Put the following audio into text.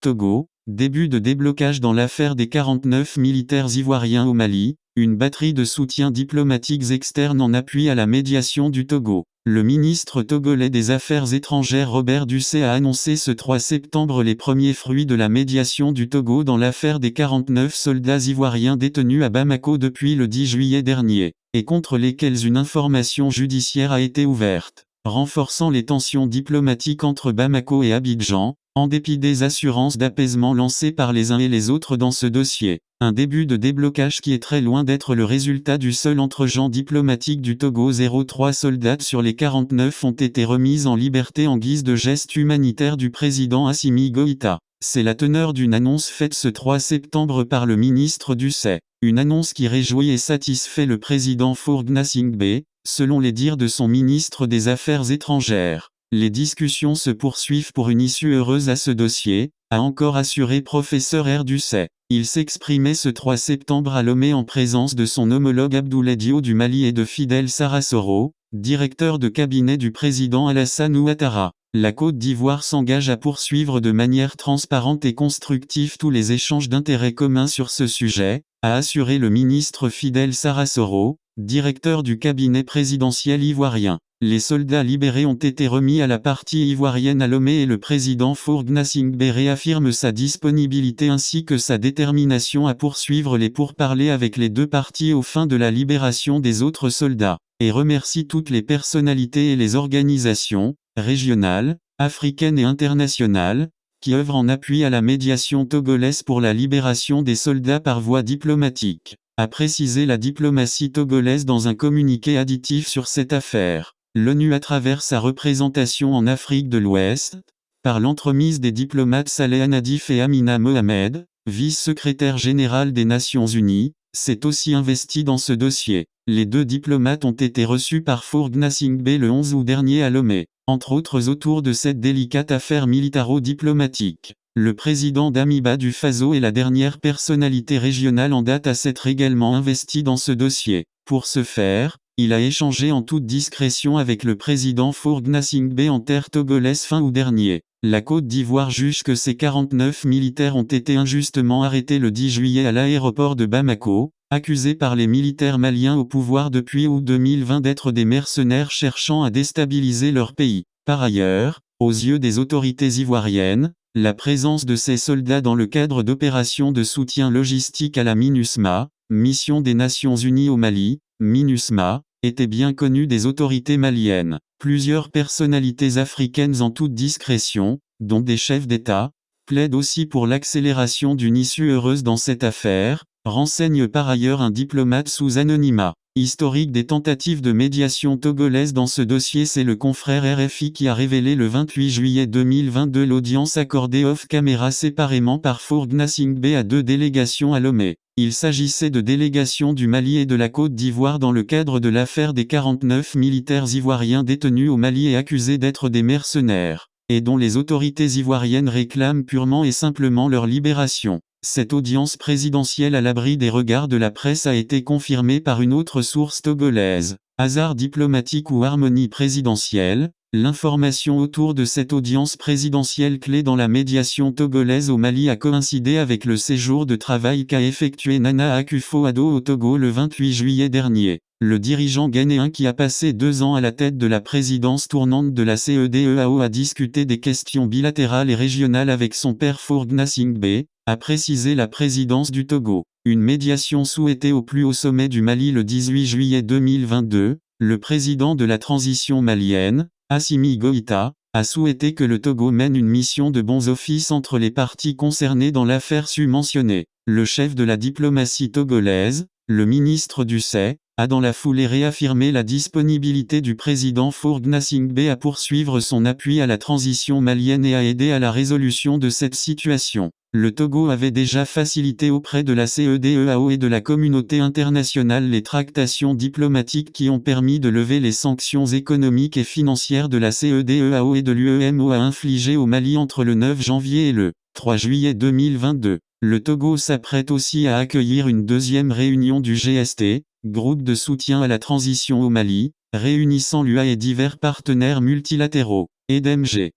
Togo, début de déblocage dans l'affaire des 49 militaires ivoiriens au Mali, une batterie de soutiens diplomatiques externes en appui à la médiation du Togo. Le ministre togolais des Affaires étrangères Robert Dussey a annoncé ce 3 septembre les premiers fruits de la médiation du Togo dans l'affaire des 49 soldats ivoiriens détenus à Bamako depuis le 10 juillet dernier, et contre lesquels une information judiciaire a été ouverte, renforçant les tensions diplomatiques entre Bamako et Abidjan, en dépit des assurances d'apaisement lancées par les uns et les autres dans ce dossier. Un début de déblocage qui est très loin d'être le résultat du seul entregent diplomatique du Togo. 03 soldats sur les 49 ont été remis en liberté en guise de geste humanitaire du président Assimi Goïta. C'est la teneur d'une annonce faite ce 3 septembre par le ministre Dussey. Une annonce qui réjouit et satisfait le président Faure Gnassingbé, selon les dires de son ministre des Affaires étrangères. Les discussions se poursuivent pour une issue heureuse à ce dossier, a encore assuré professeur R. Dussey. Il s'exprimait ce 3 septembre à Lomé en présence de son homologue Abdoulaye Diop du Mali et de Fidel Sarasoro, directeur de cabinet du président Alassane Ouattara. La Côte d'Ivoire s'engage à poursuivre de manière transparente et constructive tous les échanges d'intérêts communs sur ce sujet, a assuré le ministre Fidel Sarasoro, directeur du cabinet présidentiel ivoirien. Les soldats libérés ont été remis à la partie ivoirienne à Lomé et le président Faure Gnassingbé réaffirme sa disponibilité ainsi que sa détermination à poursuivre les pourparlers avec les deux parties aux fins de la libération des autres soldats, et remercie toutes les personnalités et les organisations, régionales, africaines et internationales, qui œuvrent en appui à la médiation togolaise pour la libération des soldats par voie diplomatique, a précisé la diplomatie togolaise dans un communiqué additif sur cette affaire. L'ONU à travers sa représentation en Afrique de l'Ouest, par l'entremise des diplomates Saleh Anadif et Amina Mohamed, vice-secrétaire général des Nations Unies, s'est aussi investi dans ce dossier. Les deux diplomates ont été reçus par Faure Gnassingbé le 11 août dernier à Lomé, entre autres autour de cette délicate affaire militaro-diplomatique. Le président d'Amiba du Faso est la dernière personnalité régionale en date à s'être également investi dans ce dossier. Pour ce faire, il a échangé en toute discrétion avec le président Faure Gnassingbé en terre togolaise fin août dernier. La Côte d'Ivoire juge que ces 49 militaires ont été injustement arrêtés le 10 juillet à l'aéroport de Bamako, accusés par les militaires maliens au pouvoir depuis août 2020 d'être des mercenaires cherchant à déstabiliser leur pays. Par ailleurs, aux yeux des autorités ivoiriennes, la présence de ces soldats dans le cadre d'opérations de soutien logistique à la MINUSMA, mission des Nations Unies au Mali, MINUSMA, était bien connue des autorités maliennes. Plusieurs personnalités africaines en toute discrétion, dont des chefs d'État, plaident aussi pour l'accélération d'une issue heureuse dans cette affaire, renseigne par ailleurs un diplomate sous anonymat. Historique des tentatives de médiation togolaise dans ce dossier. C'est le confrère RFI qui a révélé le 28 juillet 2022 l'audience accordée off-caméra séparément par Faure Gnassingbé à deux délégations à Lomé. Il s'agissait de délégations du Mali et de la Côte d'Ivoire dans le cadre de l'affaire des 49 militaires ivoiriens détenus au Mali et accusés d'être des mercenaires, et dont les autorités ivoiriennes réclament purement et simplement leur libération. Cette audience présidentielle à l'abri des regards de la presse a été confirmée par une autre source togolaise. Hasard diplomatique ou harmonie présidentielle, l'information autour de cette audience présidentielle clé dans la médiation togolaise au Mali a coïncidé avec le séjour de travail qu'a effectué Nana Akufo-Addo au Togo le 28 juillet dernier. Le dirigeant ghanéen qui a passé 2 ans à la tête de la présidence tournante de la CEDEAO a discuté des questions bilatérales et régionales avec son père Faure Gnassingbé, a précisé la présidence du Togo. Une médiation souhaitée au plus haut sommet du Mali le 18 juillet 2022, le président de la transition malienne, Assimi Goïta, a souhaité que le Togo mène une mission de bons offices entre les parties concernées dans l'affaire mentionnée. Le chef de la diplomatie togolaise, le ministre Dussey, a dans la foulée réaffirmé la disponibilité du président Faure Gnassingbé à poursuivre son appui à la transition malienne et à aider à la résolution de cette situation. Le Togo avait déjà facilité auprès de la CEDEAO et de la communauté internationale les tractations diplomatiques qui ont permis de lever les sanctions économiques et financières de la CEDEAO et de l'UEMOA infligées au Mali entre le 9 janvier et le 3 juillet 2022. Le Togo s'apprête aussi à accueillir une deuxième réunion du GST, groupe de soutien à la transition au Mali, réunissant l'UA et divers partenaires multilatéraux, et d'MG.